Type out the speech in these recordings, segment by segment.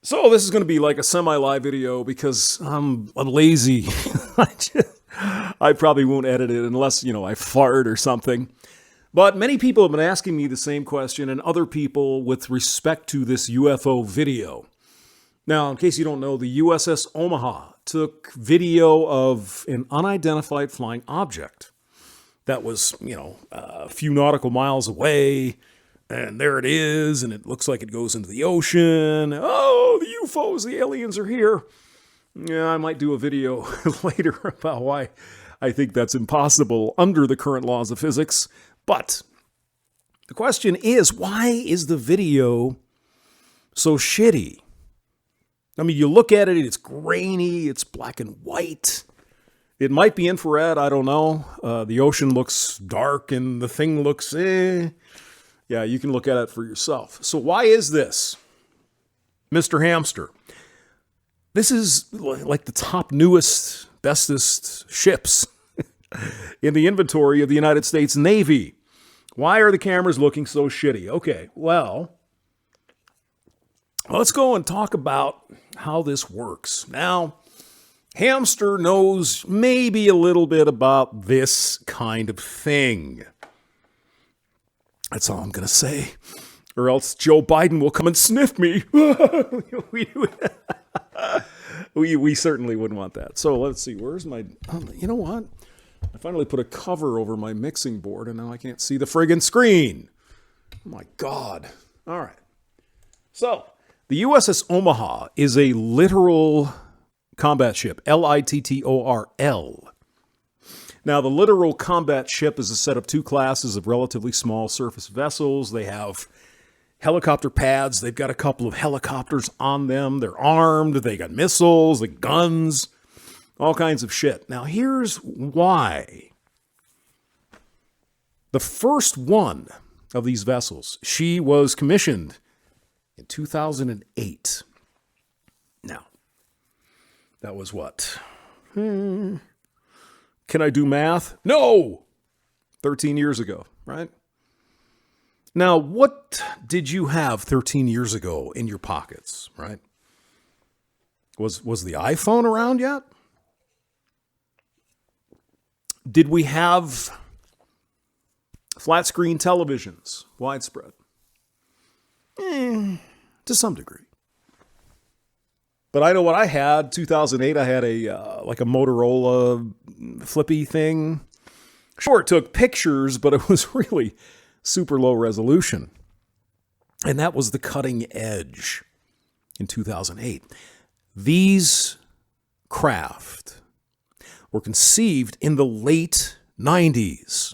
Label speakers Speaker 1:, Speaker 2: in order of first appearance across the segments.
Speaker 1: So this is going to be like a semi-live video because I'm lazy. I probably won't edit it unless, I fart or something. But many people have been asking me the same question, and other people, with respect to this UFO video. Now, in case you don't know, the USS Omaha took video of an unidentified flying object that was, a few nautical miles away. And there it is, and it looks like it goes into the ocean. Oh, the UFOs, the aliens are here. Yeah, I might do a video later about why I think that's impossible under the current laws of physics. But the question is, why is the video so shitty? I mean, you look at it, it's grainy, it's black and white. It might be infrared, I don't know. The ocean looks dark, and the thing looks Yeah, you can look at it for yourself. So why is this, Mr. Hamster? This is like the top newest, bestest ships in the inventory of the United States Navy. Why are the cameras looking so shitty? Okay, well, let's go and talk about how this works. Now, Hamster knows maybe a little bit about this kind of thing. That's all I'm going to say. Or else Joe Biden will come and sniff me. we certainly wouldn't want that. So let's see. Where's my... you know what? I finally put a cover over my mixing board, and now I can't see the friggin' screen. Oh, my God. All right. So, the USS Omaha is a littoral combat ship. Littorl. Now, the Littoral combat ship is a set of two classes of relatively small surface vessels. They have helicopter pads. They've got a couple of helicopters on them. They're armed. They got missiles, the guns, all kinds of shit. Now, here's why. The first one of these vessels, she was commissioned in 2008. Now, that was what? Can I do math? No! 13 years ago, right? Now, what did you have 13 years ago in your pockets, right? Was the iPhone around yet? Did we have flat screen televisions, widespread? To some degree. But I know what I had. 2008, I had a Motorola flippy thing. Sure, it took pictures, but it was really super low resolution. And that was the cutting edge in 2008. These craft were conceived in the late 90s.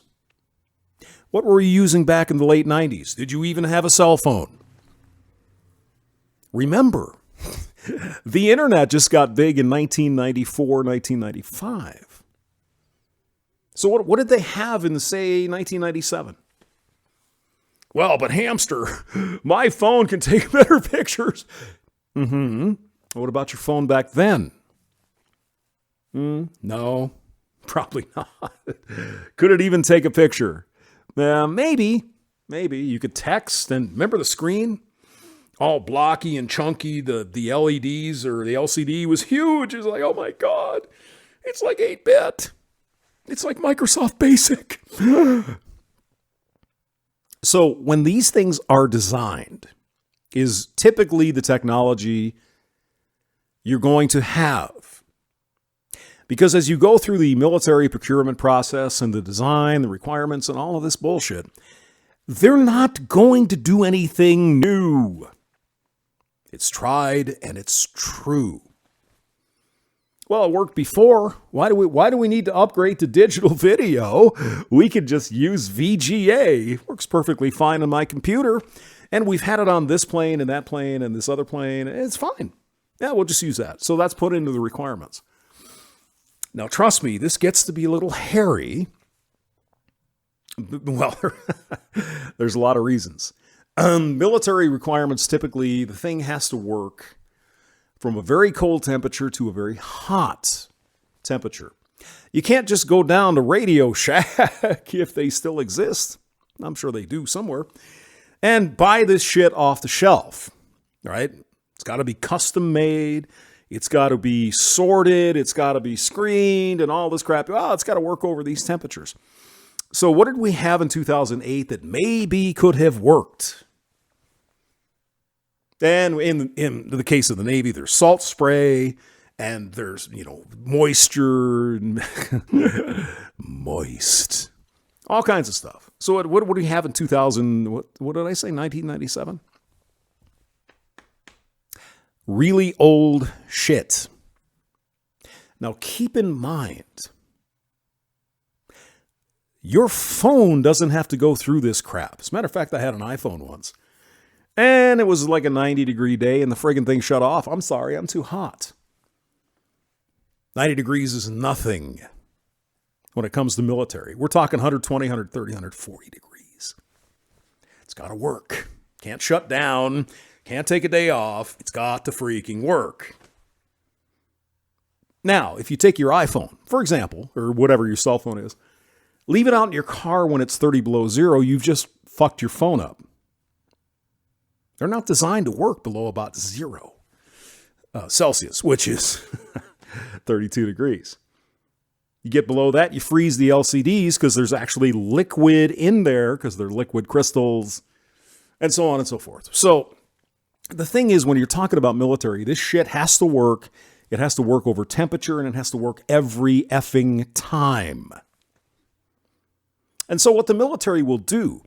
Speaker 1: What were you using back in the late 90s? Did you even have a cell phone? Remember, the internet just got big in 1994, 1995. So what did they have in, say, 1997? Well, but Hamster, my phone can take better pictures. What about your phone back then? No, probably not. Could it even take a picture? Maybe. You could text, and remember the screen? All blocky and chunky. The LEDs or the LCD was huge. It's like, oh my God, it's like 8-bit. It's like Microsoft Basic. So when these things are designed, is typically the technology you're going to have. Because as you go through the military procurement process and the design, the requirements, and all of this bullshit, they're not going to do anything new. It's tried and it's true. Well, it worked before. Why do we need to upgrade to digital video? We could just use VGA. It works perfectly fine on my computer. And we've had it on this plane and that plane and this other plane. It's fine. Yeah, we'll just use that. So that's put into the requirements. Now, trust me, this gets to be a little hairy. Well, there's a lot of reasons. Military requirements, typically, the thing has to work from a very cold temperature to a very hot temperature. You can't just go down to Radio Shack, if they still exist. I'm sure they do somewhere, and buy this shit off the shelf, right? It's got to be custom made. It's got to be sorted. It's got to be screened and all this crap. Oh, it's got to work over these temperatures. So what did we have in 2008 that maybe could have worked? And in the case of the Navy, there's salt spray and there's, moisture, moist, all kinds of stuff. So what do we have in 2000? What did I say? 1997? Really old shit. Now keep in mind, your phone doesn't have to go through this crap. As a matter of fact, I had an iPhone once. And it was like a 90-degree day and the friggin' thing shut off. I'm sorry, I'm too hot. 90 degrees is nothing when it comes to military. We're talking 120, 130, 140 degrees. It's got to work. Can't shut down. Can't take a day off. It's got to freaking work. Now, if you take your iPhone, for example, or whatever your cell phone is, leave it out in your car when it's 30 below zero, you've just fucked your phone up. They're not designed to work below about 0 Celsius, which is 32 degrees. You get below that, you freeze the LCDs because there's actually liquid in there because they're liquid crystals and so on and so forth. So the thing is, when you're talking about military, this shit has to work. It has to work over temperature and it has to work every effing time. And so what the military will do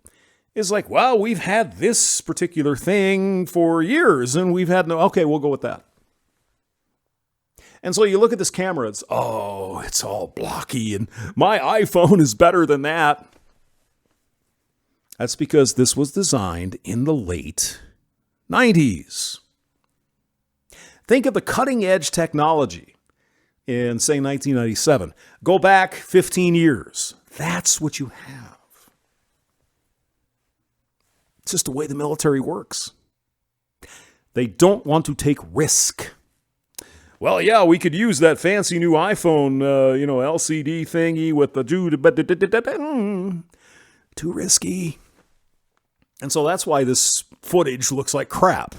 Speaker 1: is like, well, we've had this particular thing for years and we've had okay, we'll go with that. And so you look at this camera, it's all blocky and my iPhone is better than that. That's because this was designed in the late 90s. Think of the cutting edge technology in, say, 1997. Go back 15 years. That's what you have. It's just the way the military works. They don't want to take risk. Well, yeah, we could use that fancy new iPhone, LCD thingy with the too risky. And so that's why this footage looks like crap.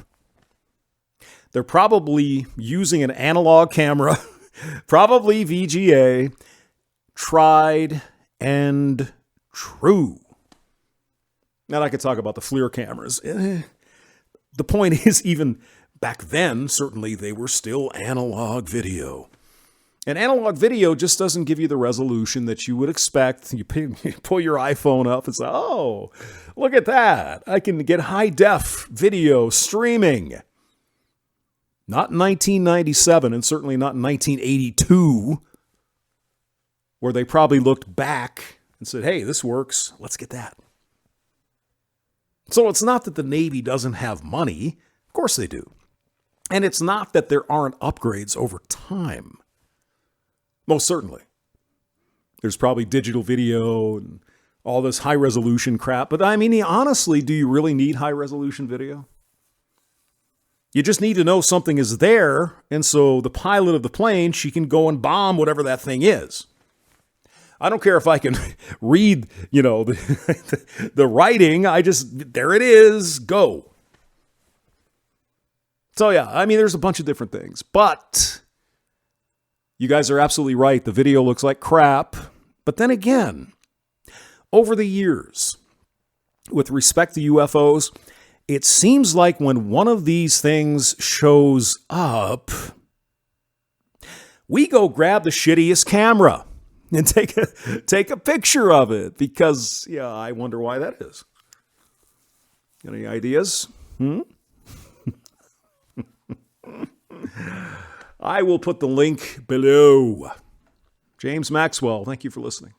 Speaker 1: They're probably using an analog camera, probably VGA, tried and true. Now I could talk about the FLIR cameras. The point is, even back then, certainly they were still analog video. And analog video just doesn't give you the resolution that you would expect. You pull your iPhone up and say, oh, look at that. I can get high def video streaming. Not in 1997 and certainly not in 1982, where they probably looked back and said, hey, this works. Let's get that. So it's not that the Navy doesn't have money. Of course they do. And it's not that there aren't upgrades over time. Most certainly. There's probably digital video and all this high-resolution crap. But I mean, honestly, do you really need high-resolution video? You just need to know something is there, and so the pilot of the plane, she can go and bomb whatever that thing is. I don't care if I can read, the writing. There it is, go. So yeah, I mean, there's a bunch of different things. But you guys are absolutely right. The video looks like crap. But then again, over the years, with respect to UFOs, it seems like when one of these things shows up, we go grab the shittiest camera and take a picture of it because, I wonder why that is. Any ideas? I will put the link below. James Maxwell, thank you for listening.